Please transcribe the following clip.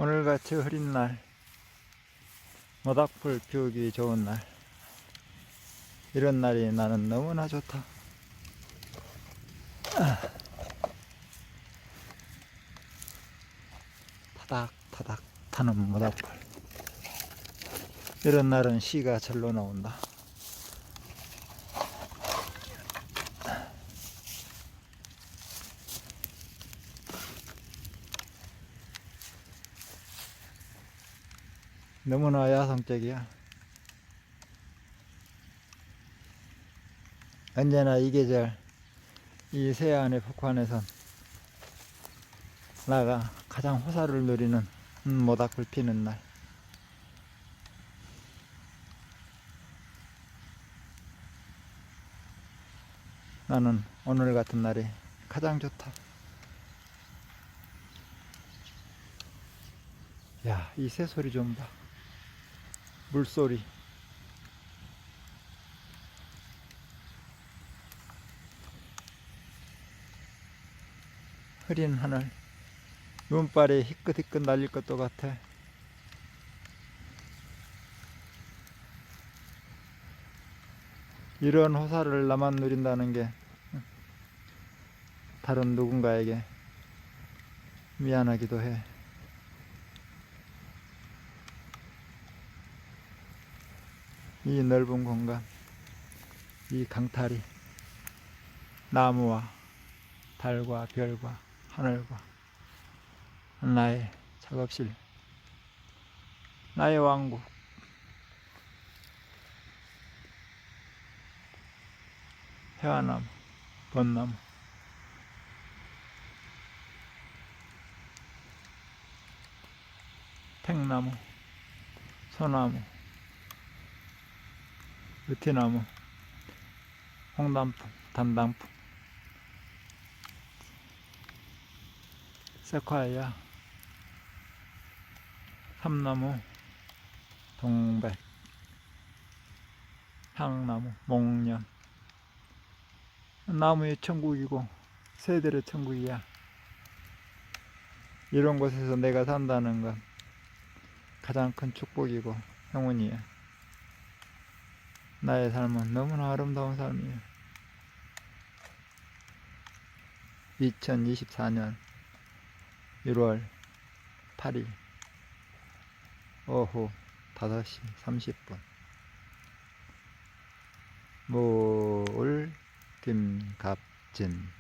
오늘같이 흐린 날, 모닥불 피우기 좋은 날, 이런 날이 나는 너무나 좋다. 타닥타닥 타는 모닥불. 이런 날은 시가 절로 나온다. 너무나 야성적이야. 언제나 이 계절, 이 서해안의 북한에선 나가 가장 호사를 누리는 모닥불 피는 날. 나는 오늘 같은 날이 가장 좋다. 야, 이 새소리 좀 봐. 물소리. 흐린 하늘. 눈발이 희끗희끗 날릴 것도 같아. 이런 호사를 나만 누린다는 게 다른 누군가에게 미안하기도 해. 이 넓은 공간, 이 강타리, 나무와 달과 별과 하늘과 나의 작업실, 나의 왕국. 해화나무, 벚나무, 팽나무, 소나무, 느티나무, 홍단풍, 단단풍, 세콰이아, 삼나무, 동백, 향나무, 목련. 나무의 천국이고 새들의 천국이야. 이런 곳에서 내가 산다는 건 가장 큰 축복이고 행운이야. 나의 삶은 너무나 아름다운 삶이야. 2024년 1월 8일 오후 5시 30분 모을 김갑진.